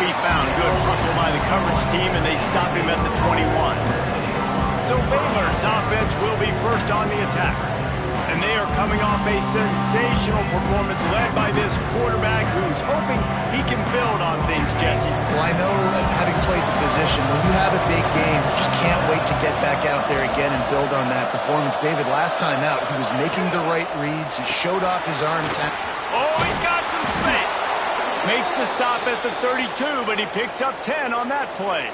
be found. Good hustle by the coverage team, and they stop him at the 21. So Baylor's offense will be first on the attack. And they are coming off a sensational performance led by this quarterback who's hoping he can build on things, Jesse. Well, I know, having played the position, when you have a big game, you just can't wait to get back out there again and build on that performance. David, last time out, he was making the right reads. He showed off his arm talent. Oh, he's got some space. Makes the stop at the 32, but he picks up 10 on that play.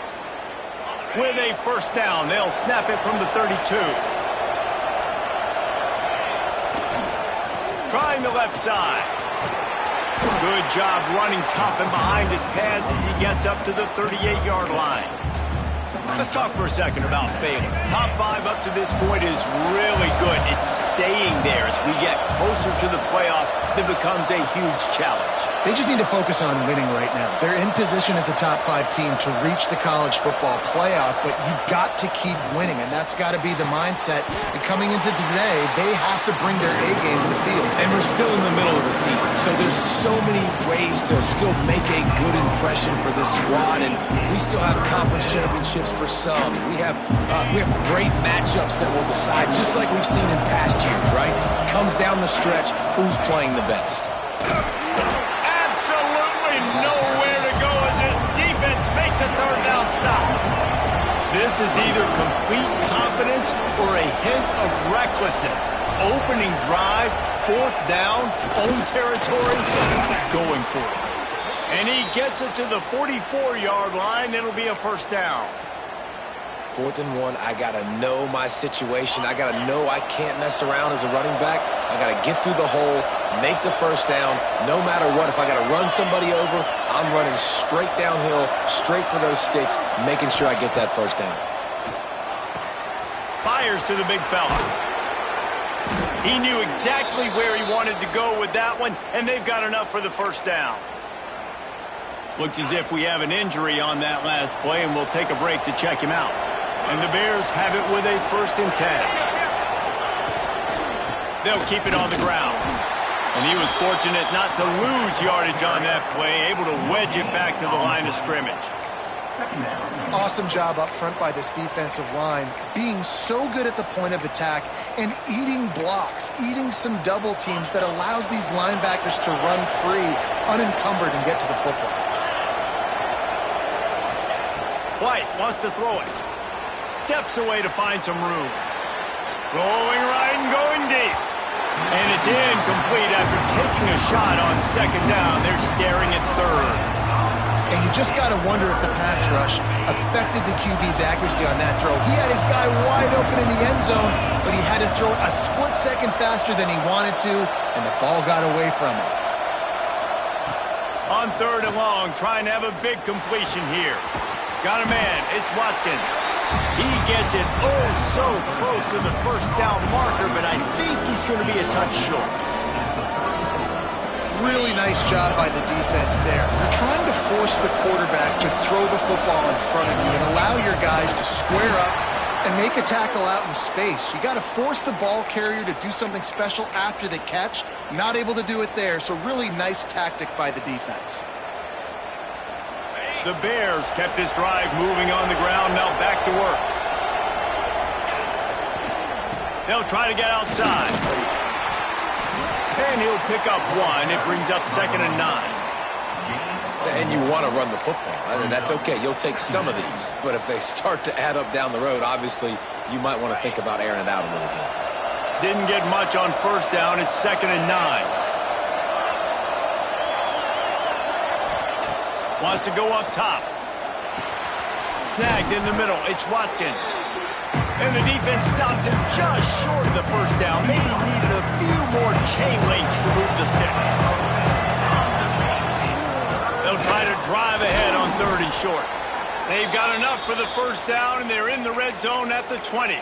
With a first down, they'll snap it from the 32. Trying the left side. Good job running tough and behind his pads as he gets up to the 38-yard line. Let's talk for a second about Baylor. Top 5 up to this point is really good. It's staying there. As we get closer to the playoff, it becomes a huge challenge. They just need to focus on winning right now. They're in position as a top 5 team to reach the college football playoff, but you've got to keep winning, and that's got to be the mindset. And coming into today, they have to bring their A game to the field. And we're still in the middle of the season, so there's so many ways to still make a good impression for this squad, and we still have conference championships for some. We have great matchups that will decide, just like we've seen in past years, right? It comes down the stretch, who's playing the best. Absolutely nowhere to go as this defense makes a third down stop. This is either complete confidence or a hint of recklessness. Opening drive, fourth down, own territory, going for it. And he gets it to the 44-yard line. It'll be a first down. 4th and 1, I got to know my situation. I got to know I can't mess around as a running back. I got to get through the hole, make the first down, no matter what. If I got to run somebody over, I'm running straight downhill, straight for those sticks, making sure I get that first down. Fires to the big fella. He knew exactly where he wanted to go with that one, and they've got enough for the first down. Looks as if we have an injury on that last play, and we'll take a break to check him out. And the Bears have it with a 1st and 10. They'll keep it on the ground. And he was fortunate not to lose yardage on that play, able to wedge it back to the line of scrimmage. Awesome job up front by this defensive line, being so good at the point of attack and eating blocks, eating some double teams that allows these linebackers to run free, unencumbered, and get to the football. White wants to throw it. Steps away to find some room. Rolling right and going deep. And it's incomplete after taking a shot on 2nd down. They're staring at 3rd. And you just got to wonder if the pass rush affected the QB's accuracy on that throw. He had his guy wide open in the end zone, but he had to throw it a split second faster than he wanted to, and the ball got away from him. On 3rd and long, trying to have a big completion here. Got a man. It's Watkins. He gets it so close to the first down marker, but I think he's going to be a touch short. Really nice job by the defense there. You're trying to force the quarterback to throw the football in front of you and allow your guys to square up and make a tackle out in space. You got to force the ball carrier to do something special after the catch. Not able to do it there, so really nice tactic by the defense. The Bears kept this drive moving on the ground, now back to work. They'll try to get outside. And he'll pick up 1. It brings up 2nd and 9. And you want to run the football. I mean, that's okay. You'll take some of these. But if they start to add up down the road, obviously, you might want to think about airing it out a little bit. Didn't get much on 1st down. It's 2nd and 9. Wants to go up top. Snagged in the middle. It's Watkins. And the defense stops him just short of the first down. Maybe needed a few more chain links to move the sticks. They'll try to drive ahead on 3rd and short. They've got enough for the first down, and they're in the red zone at the 20.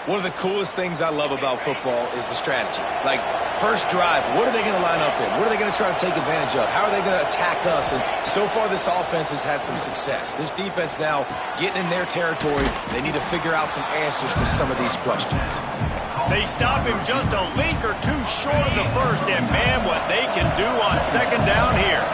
One of the coolest things I love about football is the strategy. Like, first drive, what are they going to line up in? What are they going to try to take advantage of? How are they going to attack us? And so far, this offense has had some success. This defense now getting in their territory. They need to figure out some answers to some of these questions. They stop him just a link or two short of the first, and man, what they can do on 2nd down here.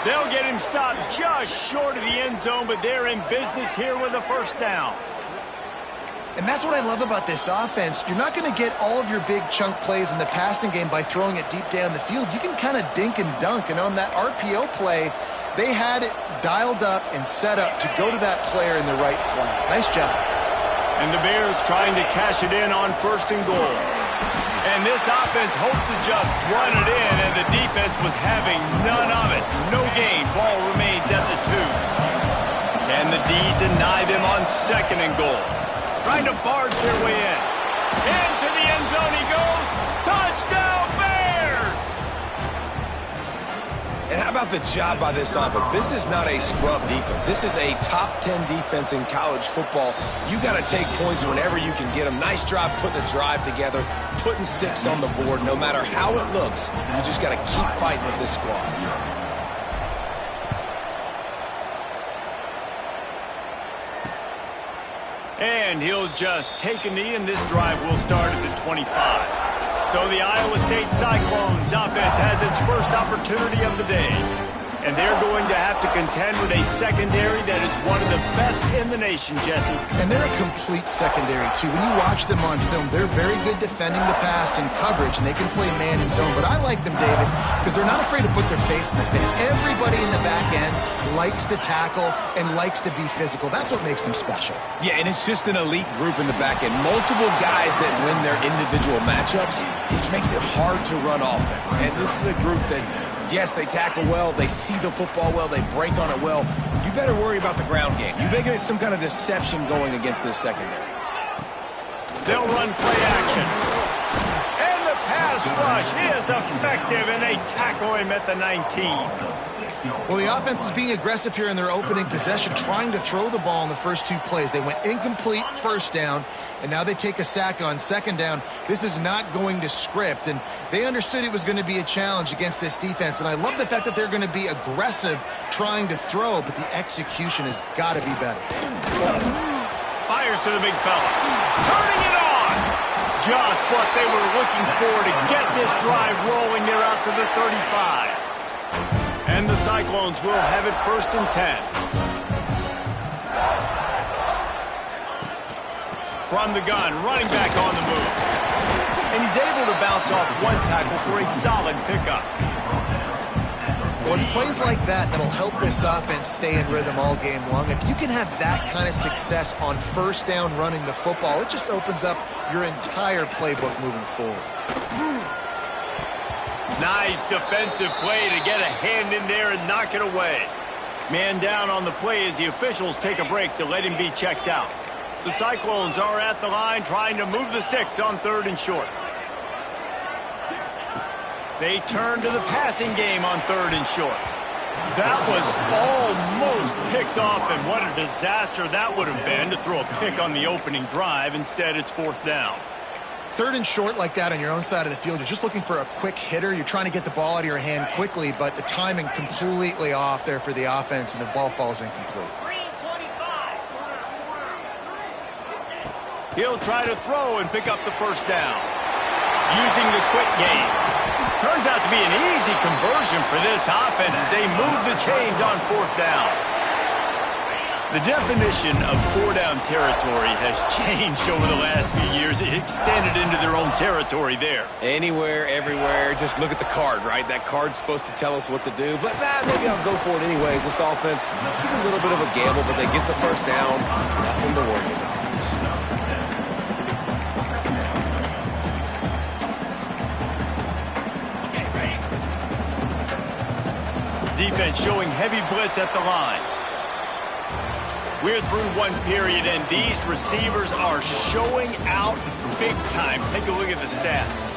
They'll get him stopped just short of the end zone, but they're in business here with a first down. And that's what I love about this offense. You're not going to get all of your big chunk plays in the passing game by throwing it deep down the field. You can kind of dink and dunk, and on that RPO play, they had it dialed up and set up to go to that player in the right flat. Nice job. And the Bears trying to cash it in on 1st and goal. And this offense hoped to just run it in, and the defense was having none of it. No gain. Ball remains at the 2. Can the D deny them on 2nd and goal? Trying to barge their way in. Into the end zone he goes. Touchdown, Bears! And how about the job by this offense? This is not a scrub defense. This is a top 10 defense in college football. You got to take points whenever you can get them. Nice job putting the drive together, putting 6 on the board. No matter how it looks, you just got to keep fighting with this squad. And he'll just take a knee, and this drive will start at the 25. So the Iowa State Cyclones offense has its first opportunity of the day. And they're going to have to contend with a secondary that is one of the best in the nation, Jesse. And they're a complete secondary, too. When you watch them on film, they're very good defending the pass and coverage, and they can play man and zone. But I like them, David, because they're not afraid to put their face in the fan. Everybody in the back end likes to tackle and likes to be physical. That's what makes them special. Yeah, and it's just an elite group in the back end. Multiple guys that win their individual matchups, which makes it hard to run offense. And this is a group that, yes, they tackle well, they see the football well, they break on it well. You better worry about the ground game. You better get some kind of deception going against this secondary. They'll run play action. And the pass rush is effective, and they tackle him at the 19. Well, the offense is being aggressive here in their opening possession, trying to throw the ball in the first 2 plays. They went incomplete first down, and now they take a sack on 2nd down. This is not going to script, and they understood it was going to be a challenge against this defense. And I love the fact that they're going to be aggressive trying to throw, but the execution has got to be better. Fires to the big fella. Turning it on! Just what they were looking for to get this drive rolling. They're out to the 35. And the Cyclones will have it 1st and 10. From the gun, running back on the move. And he's able to bounce off 1 tackle for a solid pickup. Well, it's plays like that that'll help this offense stay in rhythm all game long. If you can have that kind of success on 1st down running the football, it just opens up your entire playbook moving forward. Nice defensive play to get a hand in there and knock it away. Man down on the play as the officials take a break to let him be checked out. The Cyclones are at the line trying to move the sticks on 3rd and short. They turn to the passing game on 3rd and short. That was almost picked off, and what a disaster that would have been to throw a pick on the opening drive. Instead, it's 4th down. 3rd and short like that on your own side of the field, you're just looking for a quick hitter. You're trying to get the ball out of your hand quickly, but the timing completely off there for the offense, and the ball falls incomplete. He'll try to throw and pick up the 1st down. Using the quick game. Turns out to be an easy conversion for this offense as they move the chains on 4th down. The definition of 4-down territory has changed over the last few years. It extended into their own territory there. Anywhere, everywhere, just look at the card, right? That card's supposed to tell us what to do, but maybe I'll go for it anyways. This offense took a little bit of a gamble, but they get the 1st down. Nothing to worry about. Defense showing heavy blitz at the line. We're through 1 period, and these receivers are showing out big time. Take a look at the stats.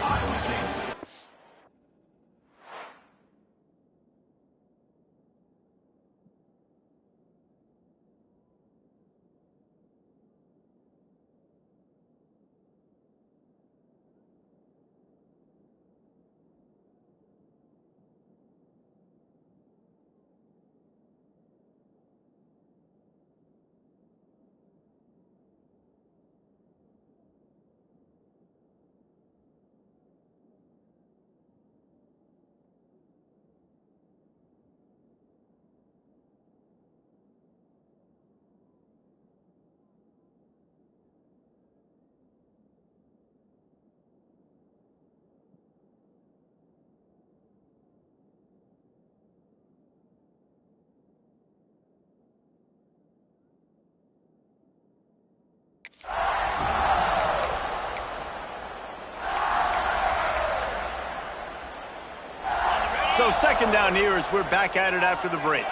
So second down here as we're back at it after the break.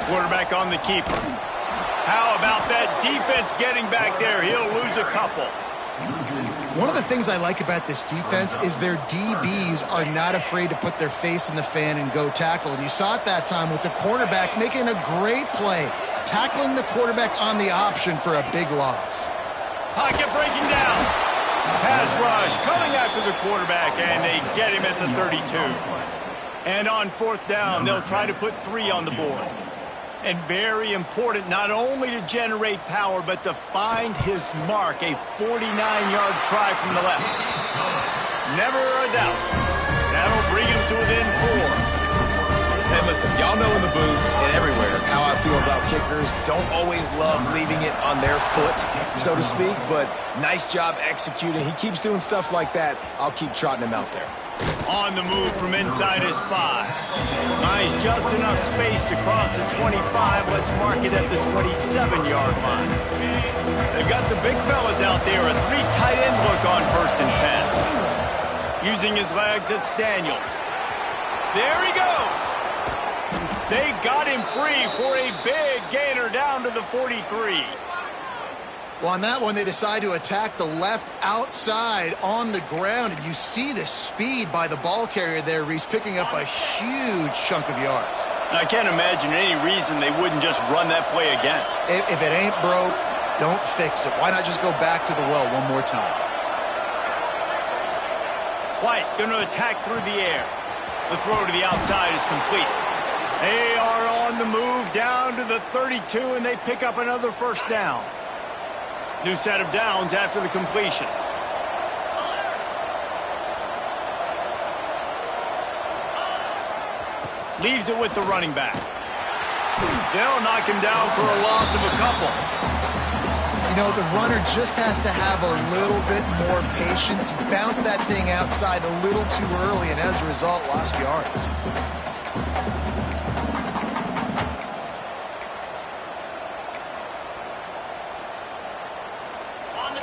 Quarterback on the keeper. How about that defense getting back there? He'll lose a couple. One of the things I like about this defense is their DBs are not afraid to put their face in the fan and go tackle. And you saw it that time with the quarterback making a great play, tackling the quarterback on the option for a big loss. Pocket breaking down. Pass rush coming after the quarterback, and they get him at the 32. And on fourth down, they'll try to put 3 on the board. And very important, not only to generate power, but to find his mark, a 49-yard try from the left. Never a doubt. That'll bring him to within 4. And listen, y'all know in the booth and everywhere how I feel about kickers. Don't always love leaving it on their foot, so to speak, but nice job executing. He keeps doing stuff like that. I'll keep trotting him out there. On the move from inside his 5. Nice, just enough space to cross the 25. Let's mark it at the 27-yard line. They've got the big fellas out there. A 3 tight end look on 1st and 10. Using his legs, it's Daniels. There he goes. They got him free for a big gainer down to the 43. Well, on that one, they decide to attack the left outside on the ground, and you see the speed by the ball carrier there, Reese, picking up a huge chunk of yards. I can't imagine any reason they wouldn't just run that play again. If it ain't broke, don't fix it. Why not just go back to the well one more time? White going to attack through the air. The throw to the outside is complete. They are on the move down to the 32, and they pick up another 1st down. New set of downs after the completion. Leaves it with the running back. They'll knock him down for a loss of a couple. You know, the runner just has to have a little bit more patience. He bounced that thing outside a little too early, and as a result, lost yards.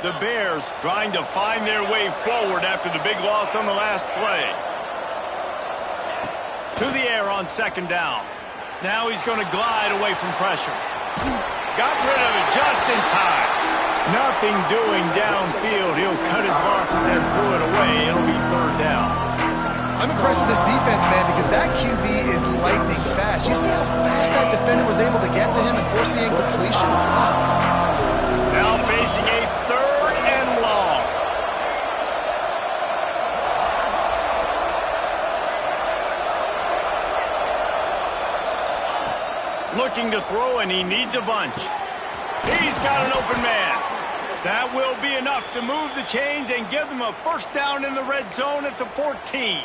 The Bears trying to find their way forward after the big loss on the last play. To the air on 2nd down. Now he's going to glide away from pressure. Got rid of it just in time. Nothing doing downfield. He'll cut his losses and throw it away. It'll be 3rd down. I'm impressed with this defense, man, because that QB is lightning fast. You see how fast that defender was able to get to him and force the incompletion? Wow. Now facing a 3rd and long. Looking to throw, and he needs a bunch. He's got an open man. That will be enough to move the chains and give them a 1st down in the red zone at the 14.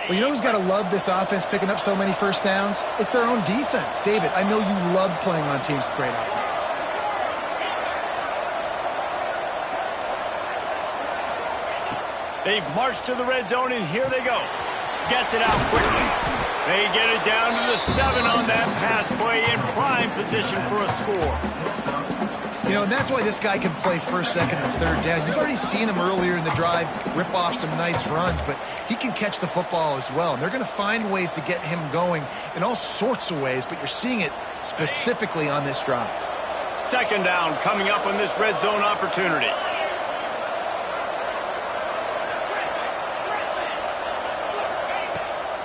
Well, you know who's got to love this offense picking up so many 1st downs? It's their own defense. David, I know you love playing on teams with great offenses. They've marched to the red zone, and here they go. Gets it out quickly. They get it down to the 7 on that pass play, in prime position for a score. You know, and that's why this guy can play 1st, 2nd, and 3rd down. You've already seen him earlier in the drive rip off some nice runs, but he can catch the football as well. And they're going to find ways to get him going in all sorts of ways, but you're seeing it specifically on this drive. 2nd down coming up on this red zone opportunity.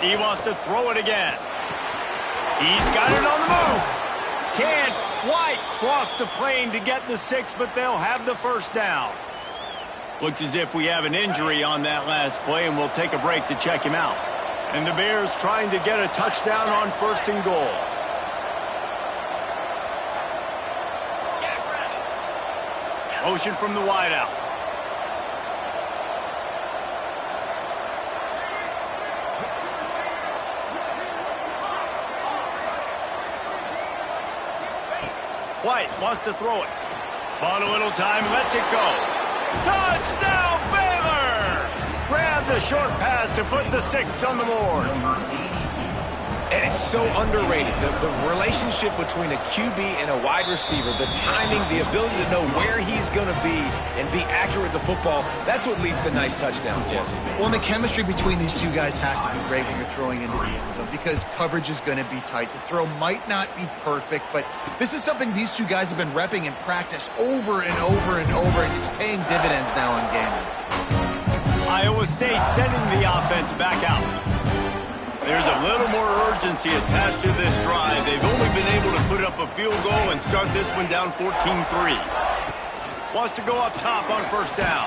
He wants to throw it again. He's got it on the move. Can't quite cross the plane to get the 6, but they'll have the 1st down. Looks as if we have an injury on that last play, and we'll take a break to check him out. And the Bears trying to get a touchdown on 1st and goal. Motion from the wideout. White wants to throw it. Bought a little time, lets it go. Touchdown, Baylor! Grab the short pass to put the 6 on the board. Man, it's so underrated. The relationship between a QB and a wide receiver, the timing, the ability to know where he's going to be and be accurate with the football, that's what leads to nice touchdowns, Jesse. Well, and the chemistry between these two guys has to be great when you're throwing into the end zone because coverage is going to be tight. The throw might not be perfect, but this is something these two guys have been repping in practice over and over and over, and it's paying dividends now in game. Iowa State sending the offense back out. There's a little more urgency attached to this drive. They've only been able to put up a field goal and start this one down 14-3. Wants to go up top on first down.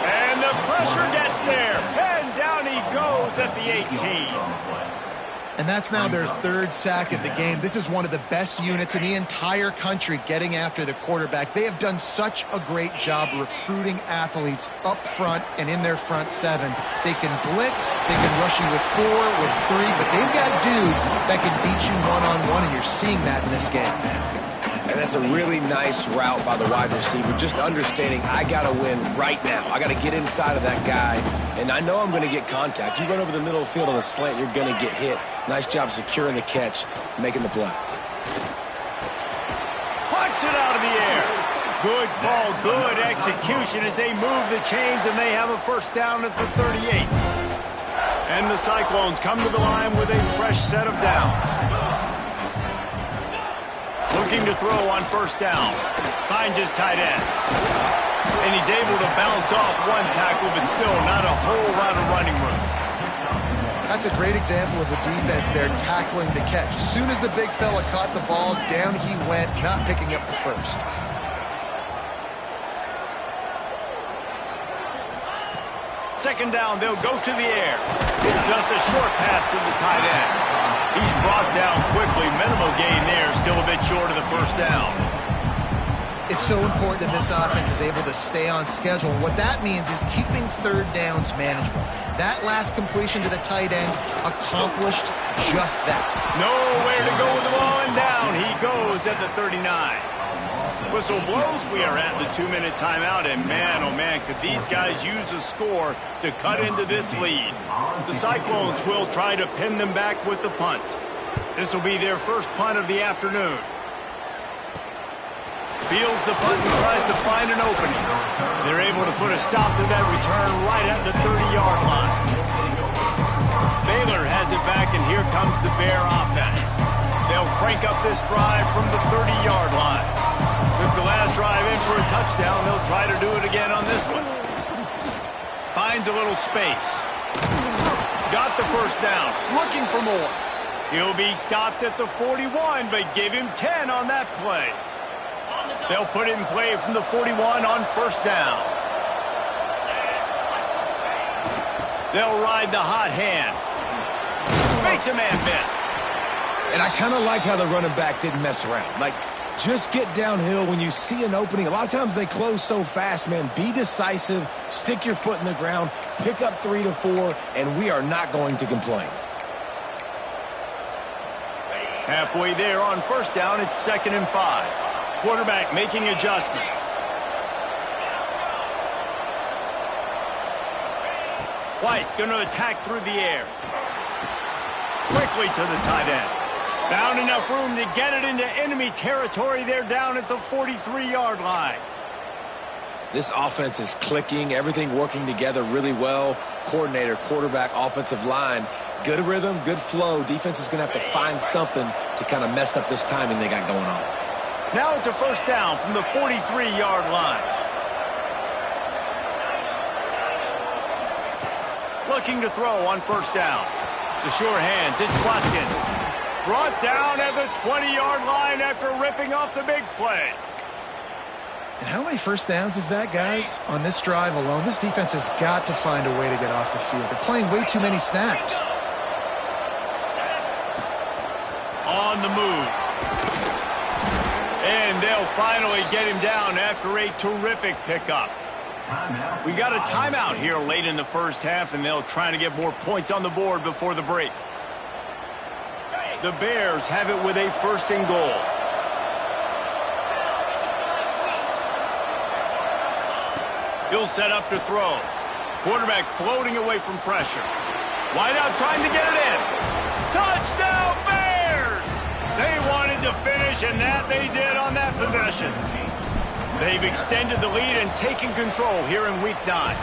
And the pressure gets there. And down he goes at the 18. And that's now their third sack of the game. This is one of the best units in the entire country getting after the quarterback. They have done such a great job recruiting athletes up front and in their front seven. They can blitz, they can rush you with 4, with 3, but they've got dudes that can beat you one-on-one, and you're seeing that in this game. And that's a really nice route by the wide receiver, just understanding I got to win right now. I got to get inside of that guy, and I know I'm going to get contact. You run over the middle of the field on a slant, you're going to get hit. Nice job securing the catch, making the play. Punts it out of the air. Good call, good execution as they move the chains, and they have a first down at the 38. And the Cyclones come to the line with a fresh set of downs. Looking to throw on first down. Finds his tight end. And he's able to bounce off one tackle, but still not a whole lot of running room. That's a great example of the defense there tackling the catch. As soon as the big fella caught the ball, down he went, not picking up the first. Second down, they'll go to the air. Just a short pass to the tight end. He's brought down quickly. Minimal gain there, still a bit short of the first down. It's so important that this offense is able to stay on schedule. What that means is keeping third downs manageable. That last completion to the tight end accomplished just that. Nowhere to go with the ball, and down he goes at the 39. Whistle blows. We are at the 2-minute timeout, and man, oh man, could these guys use a score to cut into this lead. The Cyclones will try to pin them back with the punt. This will be their first punt of the afternoon. Fields the punt and tries to find an opening. They're able to put a stop to that return right at the 30-yard line. Baylor has it back, and here comes the Bear offense. They'll crank up this drive from the 30-yard line. Took the last drive in for a touchdown. They'll try to do it again on this one. Finds a little space. Got the first down. Looking for more. He'll be stopped at the 41, but give him 10 on that play. They'll put it in play from the 41 on first down. They'll ride the hot hand. Makes a man miss. And I kind of like how the running back didn't mess around. Like, just get downhill when you see an opening. A lot of times they close so fast, man. Be decisive, stick your foot in the ground, pick up 3 to 4, and we are not going to complain. Halfway there on first down, it's 2nd and 5. Quarterback making adjustments. White going to attack through the air. Quickly to the tight end. Found enough room to get it into enemy territory. They're down at the 43-yard line. This offense is clicking, everything working together really well. Coordinator, quarterback, offensive line, good rhythm, good flow. Defense is going to have to find something to kind of mess up this timing they got going on. Now it's a first down from the 43-yard line. Looking to throw on first down. The sure hands, it's Watkins. Brought down at the 20-yard line after ripping off the big play. And how many first downs is that, guys? On this drive alone, this defense has got to find a way to get off the field. They're playing way too many snaps. On the move. And they'll finally get him down after a terrific pickup. We got a timeout here late in the first half, and they'll try to get more points on the board before the break. The Bears have it with a 1st and goal. He'll set up to throw. Quarterback floating away from pressure. Wide out trying to get it in. Touchdown! finish, and that they did on that possession. They've extended the lead and taken control here in Week 9.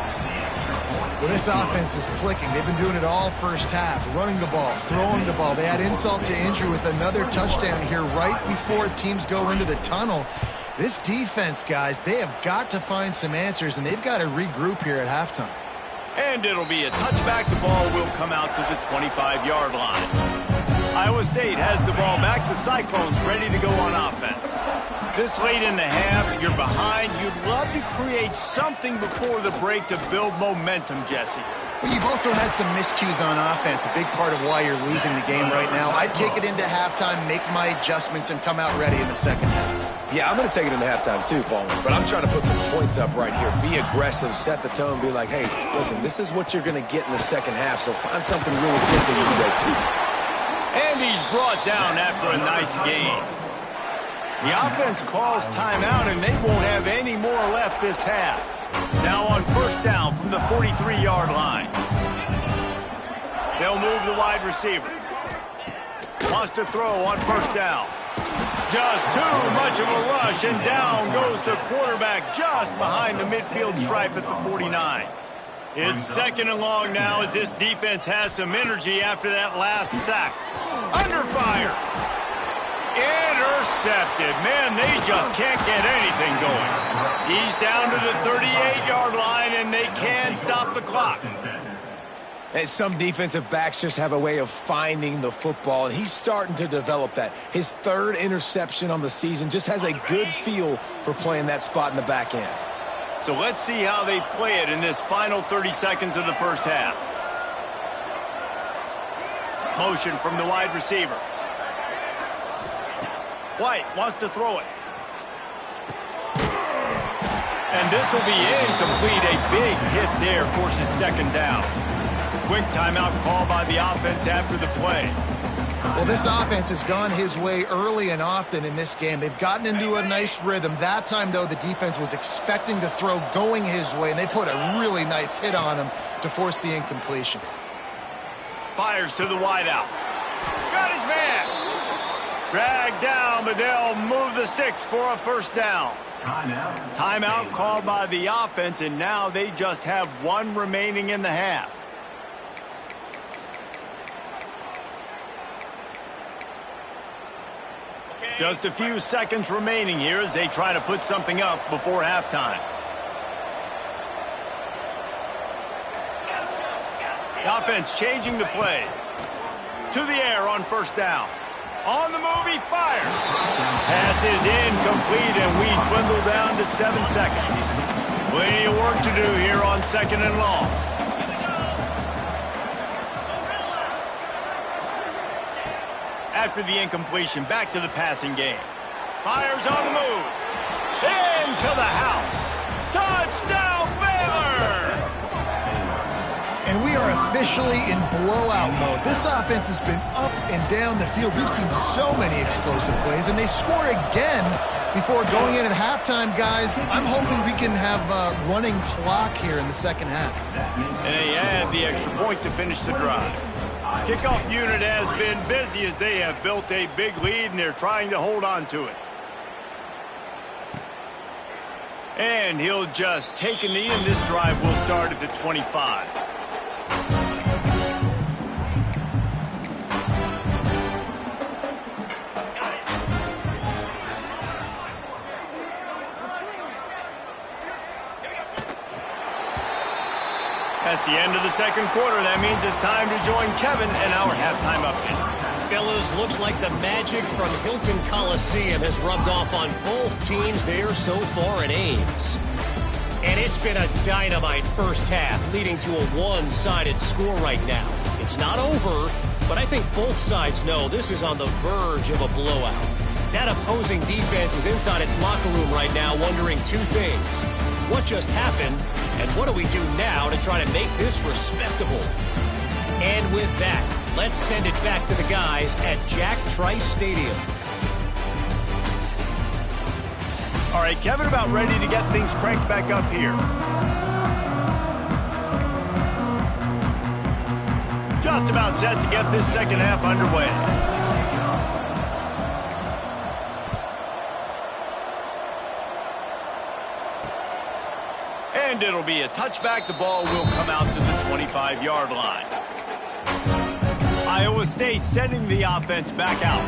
Well, this offense is clicking. They've been doing it all first half, running the ball, throwing the ball. They had insult to injury with another touchdown here right before teams go into the tunnel. This defense, guys, they have got to find some answers, and they've got to regroup here at halftime. And it'll be a touchback. The ball will come out to the 25-yard line. Iowa State has the ball back. The Cyclones ready to go on offense. This late in the half, you're behind. You'd love to create something before the break to build momentum, Jesse. But you've also had some miscues on offense, a big part of why you're losing the game right now. I'd take it into halftime, make my adjustments, and come out ready in the second half. Yeah, I'm going to take it into halftime too, Paul. But I'm trying to put some points up right here. Be aggressive, set the tone, be like, hey, listen, this is what you're going to get in the second half, so find something really good that you can go to. And he's brought down after a nice gain. The offense calls timeout, and they won't have any more left this half. Now on first down from the 43-yard line. They'll move the wide receiver. Wants to throw on first down. Just too much of a rush, and down goes the quarterback just behind the midfield stripe at the 49. It's second and long now as this defense has some energy after that last sack. Under fire. Intercepted. Man, they just can't get anything going. He's down to the 38-yard line, and they can stop the clock. And some defensive backs just have a way of finding the football, and he's starting to develop that. His third interception on the season, just has a good feel for playing that spot in the back end. So let's see how they play it in this final 30 seconds of the first half. Motion from the wide receiver. White wants to throw it. And this will be incomplete. A big hit there forces second down. Quick timeout call by the offense after the play. Well, this offense has gone his way early and often in this game. They've gotten into a nice rhythm. That time, though, the defense was expecting to throw going his way, and they put a really nice hit on him to force the incompletion. Fires to the wideout. Got his man. Dragged down, but they'll move the sticks for a first down. Timeout called by the offense, and now they just have one remaining in the half. Just a few seconds remaining here as they try to put something up before halftime. The offense changing the play. To the air on first down. On the move, he fires. Pass is incomplete, and we dwindle down to 7 seconds. Plenty of work to do here on second and long. After the incompletion, back to the passing game. Fires on the move. Into the house. Touchdown, Baylor! And we are officially in blowout mode. This offense has been up and down the field. We've seen so many explosive plays, and they score again before going in at halftime, guys. I'm hoping we can have a running clock here in the second half. And they add the extra point to finish the drive. Kickoff unit has been busy as they have built a big lead, and they're trying to hold on to it. And he'll just take a knee, and this drive will start at the 25. That's the end of the second quarter. That means it's time to join Kevin in our halftime update. Fellas, looks like the magic from Hilton Coliseum has rubbed off on both teams there so far in Ames. And it's been a dynamite first half, leading to a one-sided score right now. It's not over, but I think both sides know this is on the verge of a blowout. That opposing defense is inside its locker room right now wondering two things. What just happened, and what do we do now to try to make this respectable? And with that, let's send it back to the guys at Jack Trice Stadium. All right, Kevin, about ready to get things cranked back up here. Just about set to get this second half underway. And it'll be a touchback. The ball will come out to the 25-yard line. Iowa State sending the offense back out.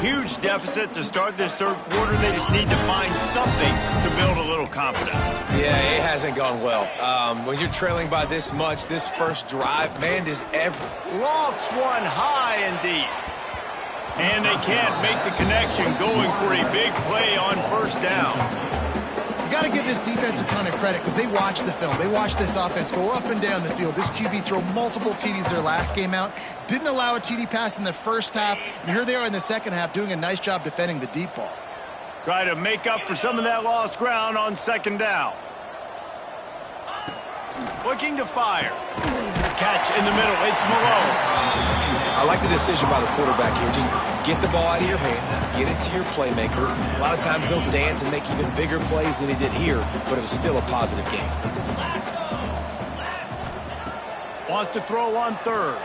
Huge deficit to start this third quarter. They just need to find something to build a little confidence. Yeah, it hasn't gone well. When you're trailing by this much, this first drive, man, is Lofts one high and deep. And they can't make the connection, going for a big play on first down. You got to give this defense a ton of credit because they watch the film. They watch this offense go up and down the field. This QB throw multiple TDs their last game out. Didn't allow a TD pass in the first half. And here they are in the second half doing a nice job defending the deep ball. Try to make up for some of that lost ground on second down. Looking to fire. Catch in the middle. It's Malone. I like the decision by the quarterback here. Just get the ball out of your hands, get it to your playmaker. A lot of times they'll dance and make even bigger plays than he did here, but it was still a positive game. Wants to throw on third.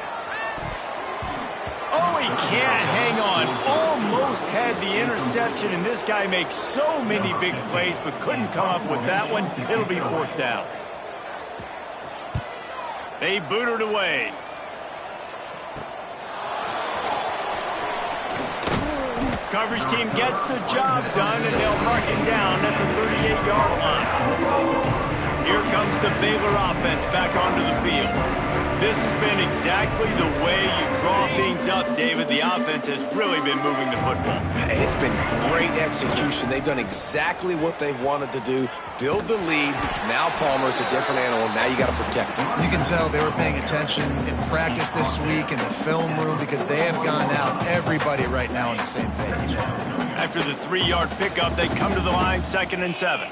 Oh, he can't hang on. Almost had the interception, and this guy makes so many big plays, but couldn't come up with that one. It'll be fourth down. They boot it away. Coverage team gets the job done, and they'll mark it down at the 38-yard line. Here comes the Baylor offense back onto the field. This has been exactly the way you draw things up, David. The offense has really been moving the football. And it's been great execution. They've done exactly what they've wanted to do. Build the lead. Now Palmer's a different animal. Now you got to protect him. You can tell they were paying attention in practice this week in the film room because they have gone out, everybody right now on the same page. After the 3-yard pickup, they come to the line, 2nd and 7.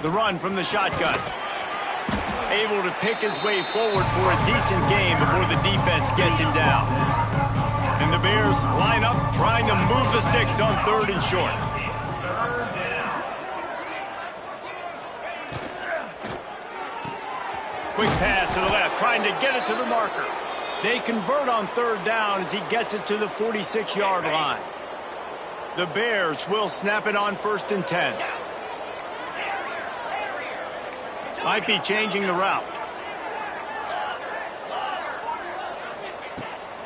The run from the shotgun. Able to pick his way forward for a decent game before the defense gets him down. And the Bears line up trying to move the sticks on 3rd and short. Quick pass to the left, trying to get it to the marker. They convert on 3rd down as he gets it to the 46-yard line. The Bears will snap it on 1st and 10. Might be changing the route.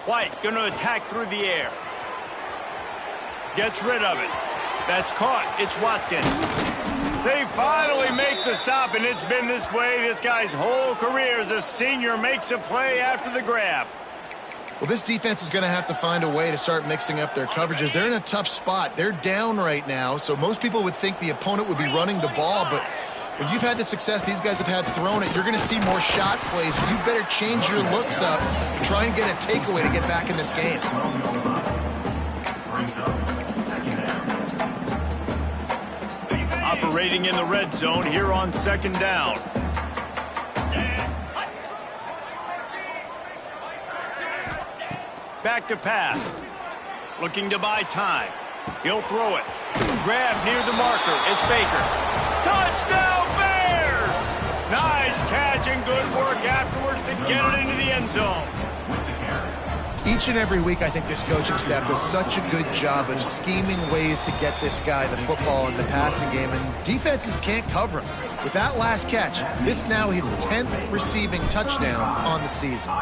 White going to attack through the air. Gets rid of it. That's caught. It's Watkins. They finally make the stop, and it's been this way this guy's whole career as a senior. Makes a play after the grab. Well, this defense is going to have to find a way to start mixing up their coverages. They're in a tough spot. They're down right now, so most people would think the opponent would be running the ball, but when you've had the success these guys have had throwing it, you're going to see more shot plays. You better change your looks up and try and get a takeaway to get back in this game. Operating in the red zone here on 2nd down. Back to pass. Looking to buy time. He'll throw it. Grab near the marker. It's Baker. Touchdown, Bears! Nice catch and good work afterwards to get it into the end zone. Each and every week, I think this coaching staff does such a good job of scheming ways to get this guy the football in the passing game, and defenses can't cover him. With that last catch, this now his 10th receiving touchdown on the season.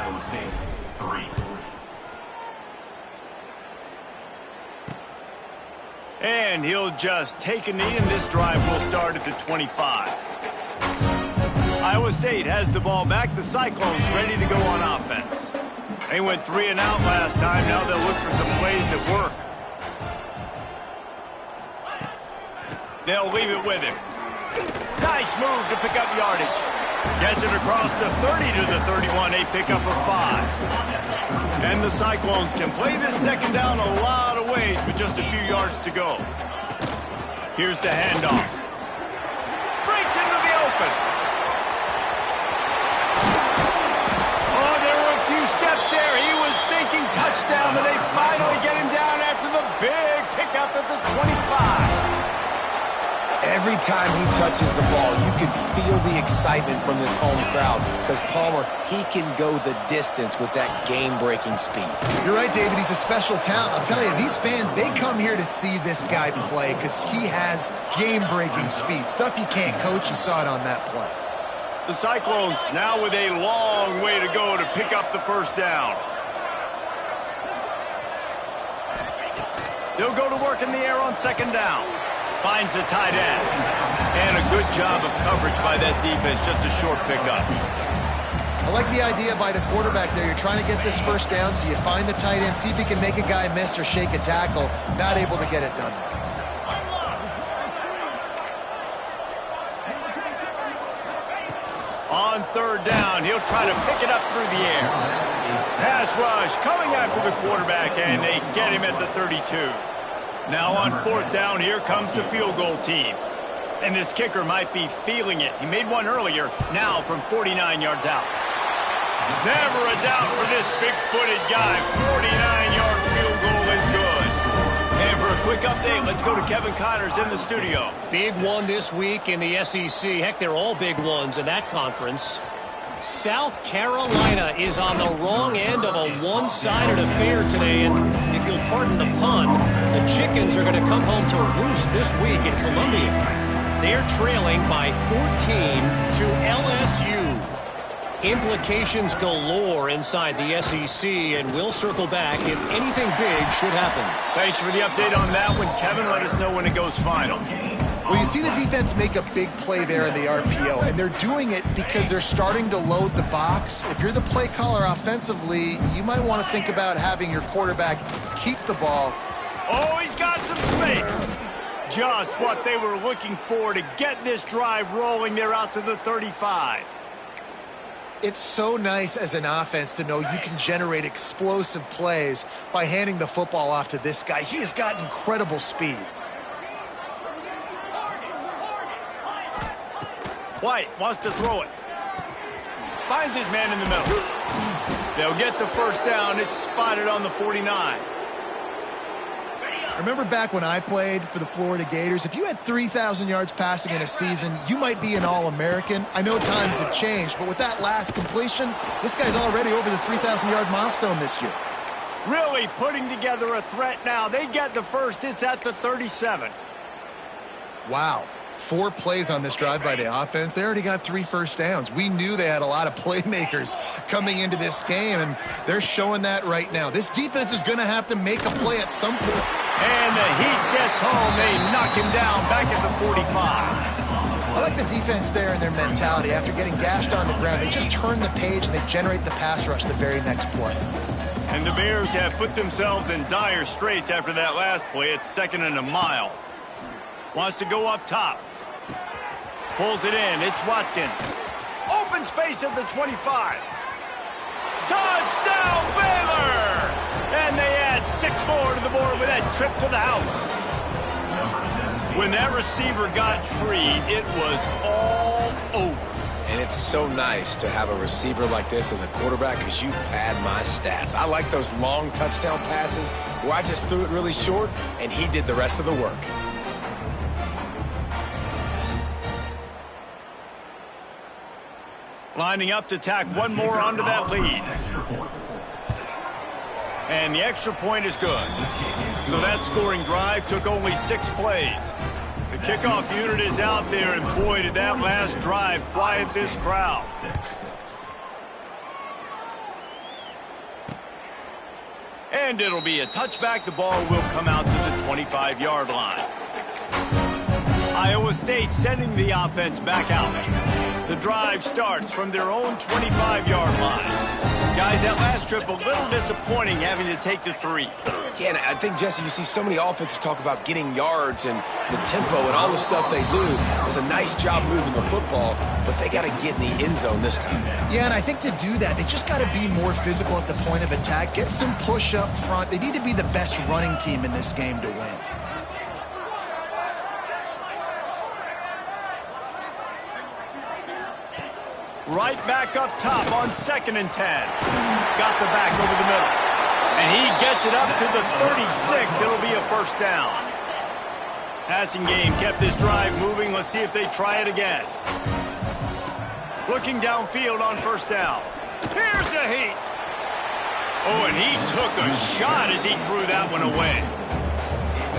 And he'll just take a knee, and this drive will start at the 25. Iowa State has the ball back. The Cyclones ready to go on offense. They went 3 and out last time. Now they'll look for some plays that work. They'll leave it with him. Nice move to pick up yardage. Gets it across the 30 to the 31. A pickup of 5. And the Cyclones can play this second down a lot of ways with just a few yards to go. Here's the handoff. Breaks into the open. Oh, there were a few steps there. He was thinking touchdown, but they finally get him down after the big pickup at the 25. Every time he touches the ball, you can feel the excitement from this home crowd because Palmer, he can go the distance with that game-breaking speed. You're right, David. He's a special talent. I'll tell you, these fans, they come here to see this guy play because he has game-breaking speed. Stuff you can't coach. You saw it on that play. The Cyclones now with a long way to go to pick up the first down. They'll go to work in the air on second down. Finds the tight end. And a good job of coverage by that defense. Just a short pickup. I like the idea by the quarterback there. You're trying to get this first down, so you find the tight end, see if he can make a guy miss or shake a tackle. Not able to get it done. On third down, he'll try to pick it up through the air. Pass rush coming after the quarterback, and they get him at the 32. Now on fourth down, here comes the field goal team. And this kicker might be feeling it. He made one earlier, now from 49 yards out. Never a doubt for this big-footed guy. 49-yard field goal is good. And for a quick update, let's go to Kevin Connors in the studio. Big one this week in the SEC. Heck, they're all big ones in that conference. South Carolina is on the wrong end of a one-sided affair today, and if you'll pardon the pun, the Chickens are going to come home to roost this week in Columbia. They're trailing by 14 to LSU. Implications galore inside the SEC, and we'll circle back if anything big should happen. Thanks for the update on that one, Kevin. Let us know when it goes final. Well, you see the defense make a big play there in the RPO, and they're doing it because they're starting to load the box. If you're the play caller offensively, you might want to think about having your quarterback keep the ball. Oh, he's got some space. Just what they were looking for to get this drive rolling. They're out to the 35. It's so nice as an offense to know you can generate explosive plays by handing the football off to this guy. He has got incredible speed. White wants to throw it. Finds his man in the middle. They'll get the first down. It's spotted on the 49. Remember back when I played for the Florida Gators? If you had 3,000 yards passing in a season, you might be an All-American. I know times have changed, but with that last completion, this guy's already over the 3,000-yard milestone this year. Really putting together a threat now. They get the first. It's at the 37. Wow. 4 plays on this drive by the offense. They already got 3 first downs. We knew they had a lot of playmakers coming into this game, and they're showing that right now. This defense is going to have to make a play at some point. And the heat gets home. They knock him down back at the 45. I like the defense there and their mentality. After getting gashed on the ground, they just turn the page and they generate the pass rush the very next play. And the Bears have put themselves in dire straits after that last play. It's 2nd and a mile. Wants to go up top. Pulls it in. It's Watkins. Open space at the 25. Touchdown, Baylor! And they add 6 more to the board with that trip to the house. When that receiver got free, it was all over. And it's so nice to have a receiver like this as a quarterback because you pad my stats. I like those long touchdown passes where I just threw it really short and he did the rest of the work. Lining up to tack one more onto that lead. And the extra point is good. So that scoring drive took only 6 plays. The kickoff unit is out there, and boy, did that last drive quiet this crowd. And it'll be a touchback. The ball will come out to the 25-yard line. Iowa State sending the offense back out. The drive starts from their own 25-yard line. Guys, that last trip a little disappointing having to take the 3. Yeah, and I think, Jesse, you see so many offenses talk about getting yards and the tempo and all the stuff they do. It was a nice job moving the football, but they got to get in the end zone this time. Yeah, and I think to do that, they just got to be more physical at the point of attack, get some push up front. They need to be the best running team in this game to win. Right back up top on 2nd and 10. Got the back over the middle. And he gets it up to the 36. It'll be a first down. Passing game kept this drive moving. Let's see if they try it again. Looking downfield on first down. Here's a heat. Oh, and he took a shot as he threw that one away.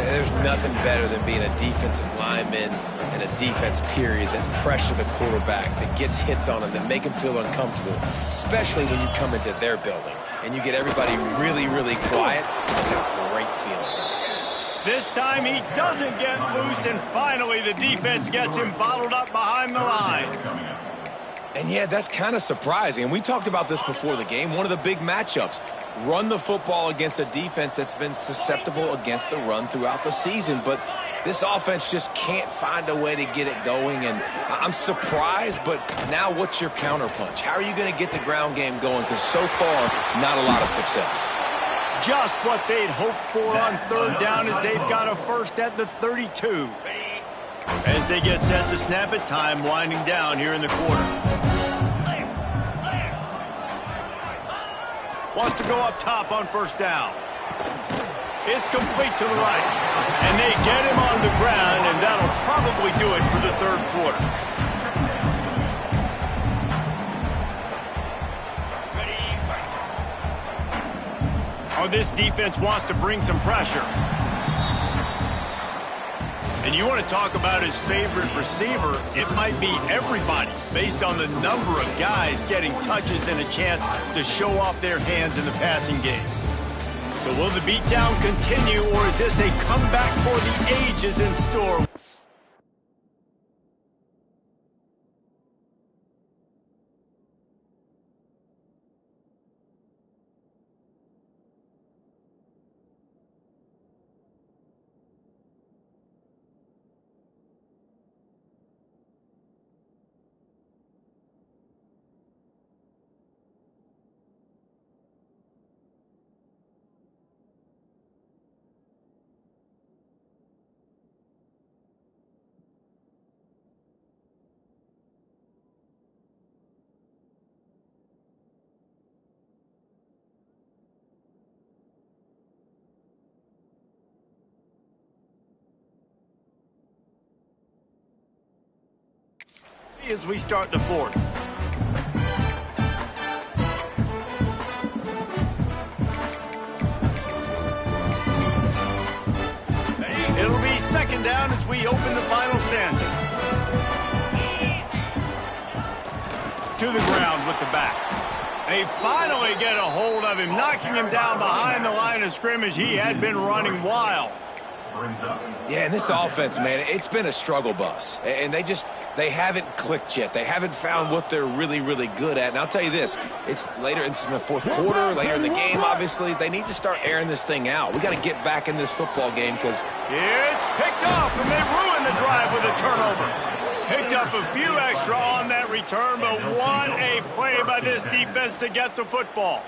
There's nothing better than being a defensive lineman and a defense period that pressure the quarterback, that gets hits on him, that make him feel uncomfortable, especially when you come into their building and you get everybody really, really quiet. That's a great feeling. This time he doesn't get loose, and finally the defense gets him bottled up behind the line. And yeah, that's kind of surprising. And we talked about this before the game. One of the big matchups. Run the football against a defense that's been susceptible against the run throughout the season. But this offense just can't find a way to get it going. And I'm surprised, but now what's your counterpunch? How are you going to get the ground game going? Because so far, not a lot of success. Just what they'd hoped for on third down as they've got a first at the 32. As they get set to snap it, time winding down here in the quarter. Wants to go up top on first down. It's complete to the right. And they get him on the ground, and that'll probably do it for the third quarter. Oh, this defense wants to bring some pressure. And you want to talk about his favorite receiver, it might be everybody based on the number of guys getting touches and a chance to show off their hands in the passing game. So will the beatdown continue, or is this a comeback for the ages in store? As we start the fourth. It'll be second down as we open the final stanza. To the ground with the back. They finally get a hold of him, knocking him down behind the line of scrimmage. He had been running wild. Yeah, and this offense, man, it's been a struggle bus. And they haven't clicked yet. They haven't found what they're really, really good at. And I'll tell you this, it's later in the fourth quarter, later in the game, obviously. They need to start airing this thing out. We got to get back in this football game because it's picked off, and they ruined the drive with a turnover. Picked up a few extra on that return, but what a play by this defense to get the football.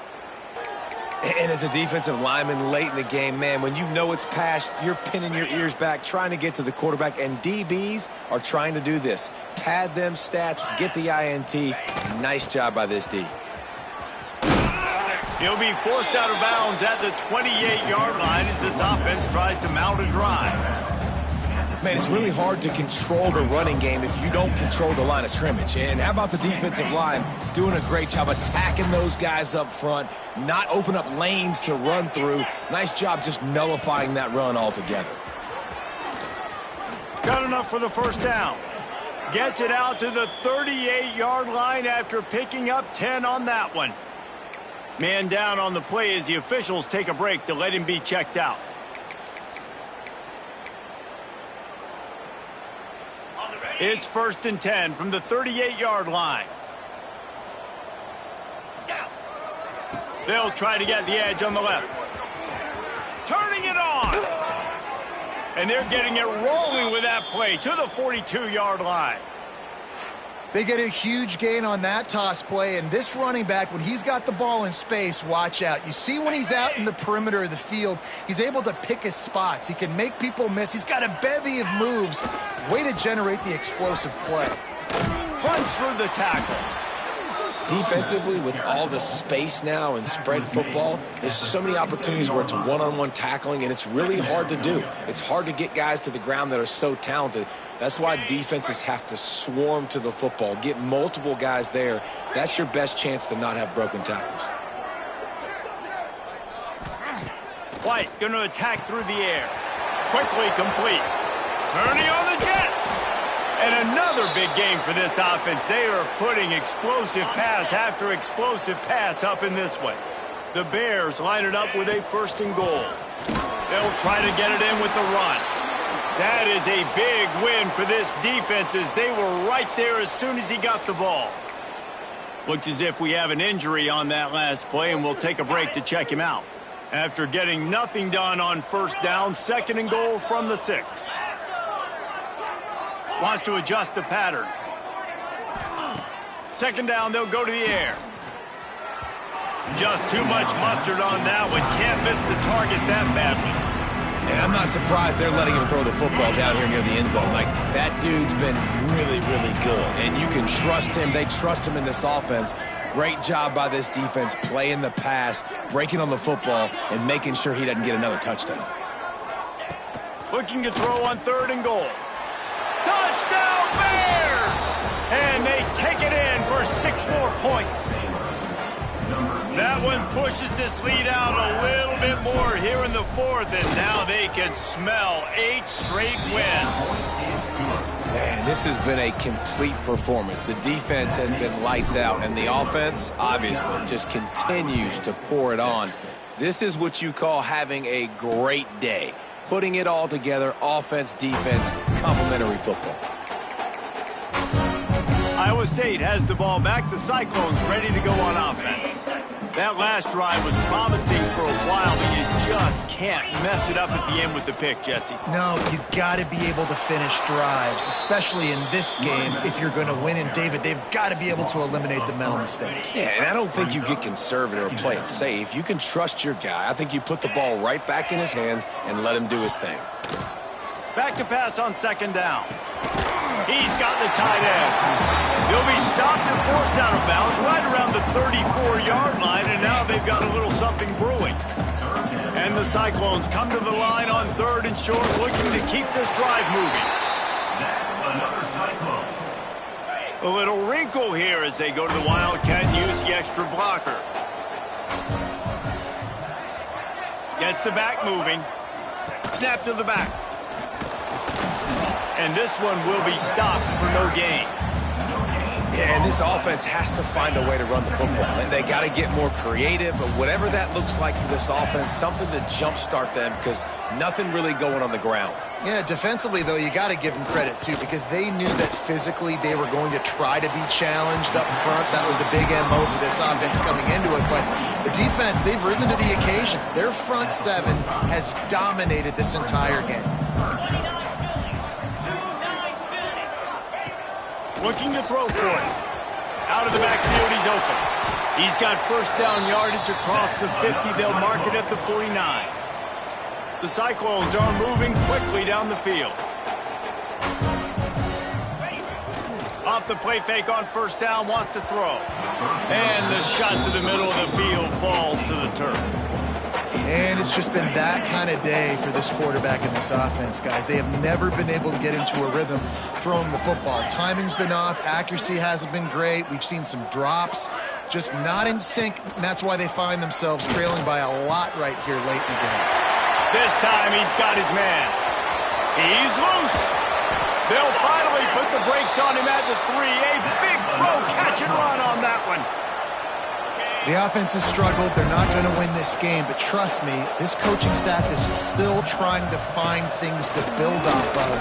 And as a defensive lineman late in the game, man, when you know it's past, you're pinning your ears back, trying to get to the quarterback, and DBs are trying to do this. Pad them stats, get the INT. Nice job by this D. He'll be forced out of bounds at the 28-yard line as this offense tries to mount a drive. Man, it's really hard to control the running game if you don't control the line of scrimmage. And how about the defensive line doing a great job attacking those guys up front, not open up lanes to run through. Nice job just nullifying that run altogether. Got enough for the first down. Gets it out to the 38-yard line after picking up 10 on that one. Man down on the play as the officials take a break to let him be checked out. It's 1st and 10 from the 38-yard line. They'll try to get the edge on the left. Turning it on. And they're getting it rolling with that play to the 42-yard line. They get a huge gain on that toss play, and this running back, when he's got the ball in space, watch out. You see when he's out in the perimeter of the field, he's able to pick his spots. He can make people miss. He's got a bevy of moves. Way to generate the explosive play. Runs through the tackle. Defensively, with all the space now and spread football, there's so many opportunities where it's one-on-one tackling, and it's really hard to do. It's hard to get guys to the ground that are so talented. That's why defenses have to swarm to the football, get multiple guys there. That's your best chance to not have broken tackles. White going to attack through the air. Quickly complete. Turning on the Jets. And another big game for this offense. They are putting explosive pass after explosive pass up in this one. The Bears line it up with a 1st and goal. They'll try to get it in with the run. That is a big win for this defense as they were right there as soon as he got the ball. Looks as if we have an injury on that last play, and we'll take a break to check him out. After getting nothing done on 1st down, 2nd and goal from the 6. Wants to adjust the pattern. 2nd down, they'll go to the air. Just too much mustard on that one. Can't miss the target that badly. And I'm not surprised they're letting him throw the football down here near the end zone. Like, that dude's been really, really good. And you can trust him. They trust him in this offense. Great job by this defense playing the pass, breaking on the football, and making sure he doesn't get another touchdown. Looking to throw on 3rd and goal. Touchdown Bears! And they take it in for 6 more points. That one pushes this lead out a little bit more here in the 4th, and now they can smell 8 straight wins. Man, this has been a complete performance. The defense has been lights out, and the offense, obviously, just continues to pour it on. This is what you call having a great day. Putting it all together, offense, defense, complementary football. Iowa State has the ball back. The Cyclones ready to go on offense. That last drive was promising for a while, but you just can't mess it up at the end with the pick, Jesse. No, you got to be able to finish drives, especially in this game. If you're going to win, and David, they've got to be able to eliminate the mental mistakes. Yeah, and I don't think you get conservative or play it safe. You can trust your guy. I think you put the ball right back in his hands and let him do his thing. Back to pass on 2nd down. He's got the tight end. He'll be stopped and forced out of bounds right around the 34-yard line, and now they've got a little something brewing. And the Cyclones come to the line on 3rd and short, looking to keep this drive moving. A little wrinkle here as they go to the Wildcat and use the extra blocker. Gets the back moving. Snap to the back. And this one will be stopped for no gain. Yeah, and this offense has to find a way to run the football. And they got to get more creative, but whatever that looks like for this offense, something to jumpstart them because nothing really going on the ground. Yeah, defensively, though, you got to give them credit, too, because they knew that physically they were going to try to be challenged up front. That was a big MO for this offense coming into it. But the defense, they've risen to the occasion. Their front 7 has dominated this entire game. Looking to throw for it. Out of the backfield, he's open. He's got 1st down yardage across the 50. They'll mark it at the 49. The Cyclones are moving quickly down the field. Off the play fake on 1st down, wants to throw. And the shot to the middle of the field falls to the turf. And it's just been that kind of day for this quarterback in this offense, guys. They have never been able to get into a rhythm throwing the football. Timing's been off. Accuracy hasn't been great. We've seen some drops, just not in sync. And that's why they find themselves trailing by a lot right here late in the game. This time he's got his man. He's loose. They'll finally put the brakes on him at the 3. A big throw, catch and run on that one. The offense has struggled. They're not going to win this game, but trust me, this coaching staff is still trying to find things to build off of.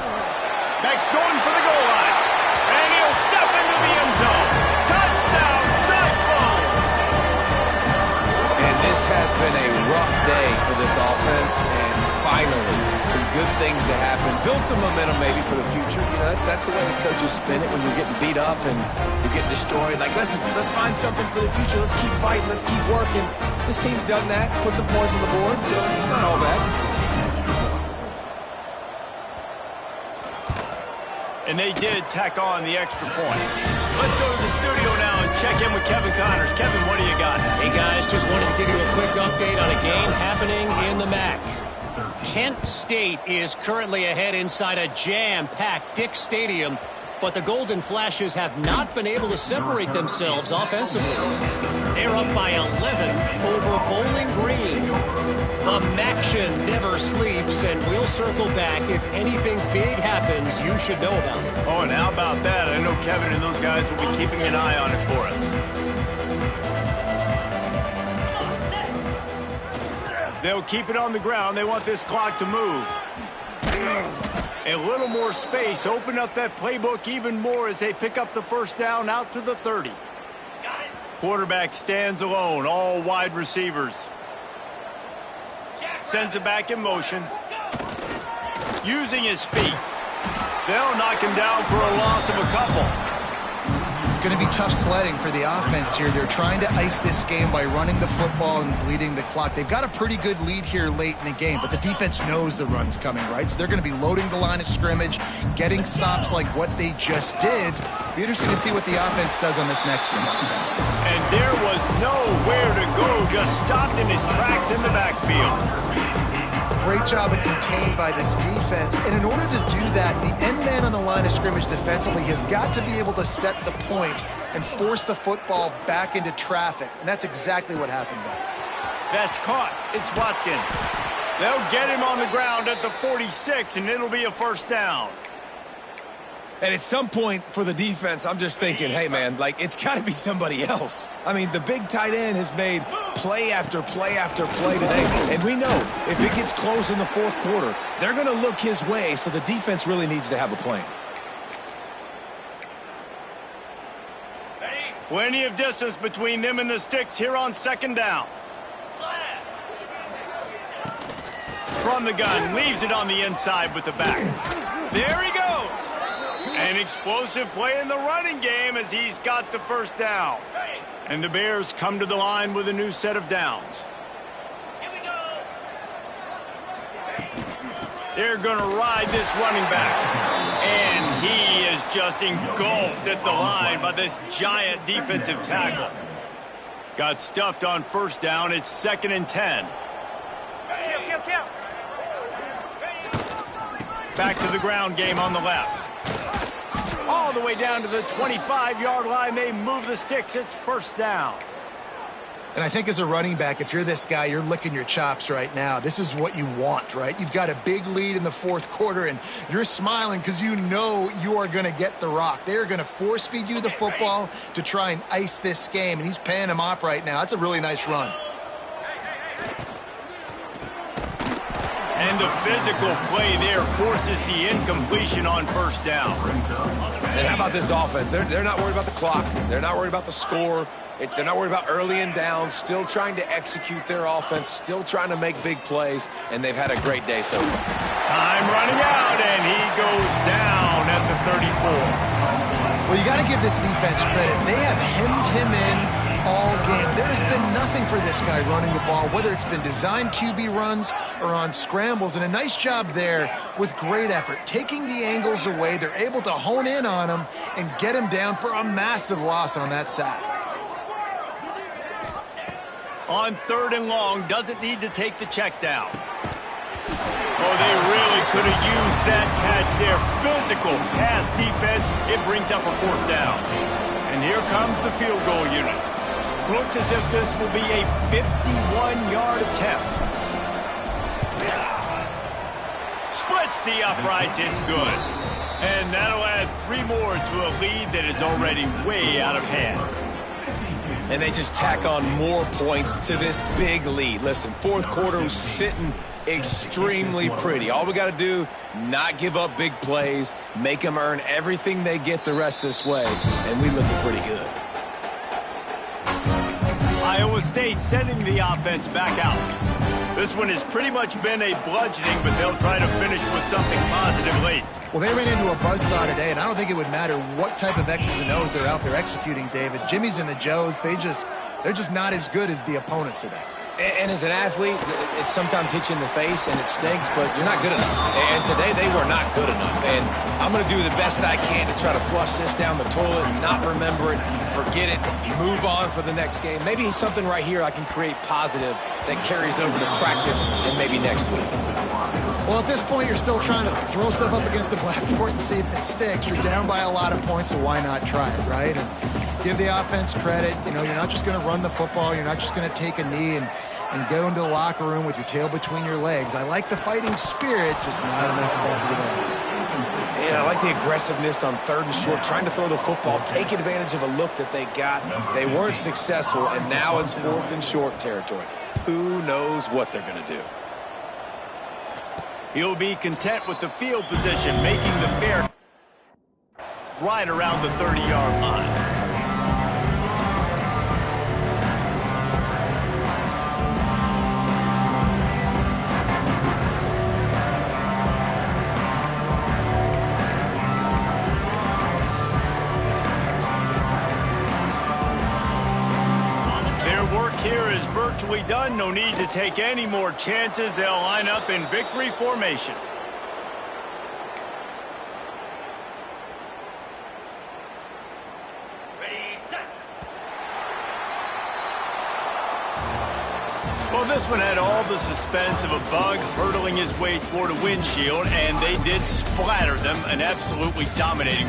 Next going for the goal line. And he'll step into the end zone. Touchdown, Cyclones! And this has been a rough day for this offense, and finally, some good things to happen. Build some momentum maybe for the future. You know, that's the way the coaches spin it when you're getting beat up and you're getting destroyed. Like, let's find something for the future. Let's keep fighting. Let's keep working. This team's done that. Put some points on the board, so it's not all bad. And they did tack on the extra point. Let's go to the studio now and check in with Kevin Connors. Kevin, what do you got? Hey, guys, just wanted to give you a quick update on a game happening in the MAC. Kent State is currently ahead inside a jam-packed Dick Stadium, but the Golden Flashes have not been able to separate themselves offensively. They're up by 11 over Bowling Green. The Maction never sleeps, and we'll circle back if anything big happens you should know about. Oh, and how about that? I know Kevin and those guys will be keeping an eye on it for us. They'll keep it on the ground. They want this clock to move. A little more space. Open up that playbook even more as they pick up the first down out to the 30. Quarterback stands alone. All wide receivers. Sends it back in motion. Using his feet. They'll knock him down for a loss of a couple. It's going to be tough sledding for the offense here. They're trying to ice this game by running the football and bleeding the clock. They've got a pretty good lead here late in the game, but the defense knows the run's coming, right? So they're going to be loading the line of scrimmage, getting stops like what they just did. Be interesting to see what the offense does on this next one. And there was nowhere to go, just stopped in his tracks in the backfield. Great job of contained by this defense. And in order to do that, the end man on the line of scrimmage defensively has got to be able to set the point and force the football back into traffic. And that's exactly what happened there. That's caught. It's Watkins. They'll get him on the ground at the 46, and it'll be a first down. And at some point for the defense, I'm just thinking, hey, man, like, it's got to be somebody else. I mean, the big tight end has made play after play after play today. And we know if it gets close in the fourth quarter, they're going to look his way, so the defense really needs to have a plan. Plenty of distance between them and the sticks here on second down. From the gun, leaves it on the inside with the back. There he goes. An explosive play in the running game as he's got the first down. And the Bears come to the line with a new set of downs. They're going to ride this running back. And he is just engulfed at the line by this giant defensive tackle. Got stuffed on first down. It's 2nd and 10. Back to the ground game on the left. All the way down to the 25-yard line. They move the sticks. It's first down. And I think as a running back, if you're this guy, you're licking your chops right now. This is what you want, right? You've got a big lead in the fourth quarter, and you're smiling because you know you are going to get the rock. They're going to force feed you the football to try and ice this game, and he's paying him off right now. That's a really nice run. And the physical play there forces the incompletion on first down. And how about this offense? They're not worried about the clock. They're not worried about the score. They're not worried about early and down. Still trying to execute their offense. Still trying to make big plays. And they've had a great day so far. Time running out, and he goes down at the 34. Well, you got to give this defense credit. They have hemmed him in all game. There has been nothing for this guy running the ball, whether it's been designed QB runs or on scrambles, and a nice job there with great effort. Taking the angles away, they're able to hone in on him and get him down for a massive loss on that sack. On 3rd and long, doesn't need to take the check down. Oh, they really could have used that catch there. Physical pass defense. It brings up a 4th down. And here comes the field goal unit. Looks as if this will be a 51-yard attempt. Splits the uprights. It's good. And that'll add 3 more to a lead that is already way out of hand. And they just tack on more points to this big lead. Listen, fourth quarter was sitting extremely pretty. All we got to do, not give up big plays, make them earn everything they get the rest this way, and we looking pretty good. Iowa State sending the offense back out. This one has pretty much been a bludgeoning, but they'll try to finish with something positive late. Well, they ran into a buzzsaw today, and I don't think it would matter what type of X's and O's they're out there executing, David. Jimmy's and the Joes, they're just not as good as the opponent today. And as an athlete, it sometimes hits you in the face and it stinks, but you're not good enough. And today they were not good enough. And I'm going to do the best I can to try to flush this down the toilet, not remember it, forget it, move on for the next game. Maybe something right here I can create positive that carries over to practice and maybe next week. Well, at this point, you're still trying to throw stuff up against the blackboard and see if it sticks. You're down by a lot of points, so why not try it, right? And give the offense credit. You know, you're not just going to run the football. You're not just going to take a knee and go into the locker room with your tail between your legs. I like the fighting spirit, just not enough of that today. Yeah, I like the aggressiveness on 3rd and short, trying to throw the football, take advantage of a look that they got. They weren't successful, and now it's 4th and short territory. Who knows what they're going to do? He'll be content with the field position, making the fair right around the 30-yard line. Here is virtually done. No need to take any more chances. They'll line up in victory formation. Ready, set. Well, this one had all the suspense of a bug hurtling his way toward a windshield, and they did splatter them, an absolutely dominating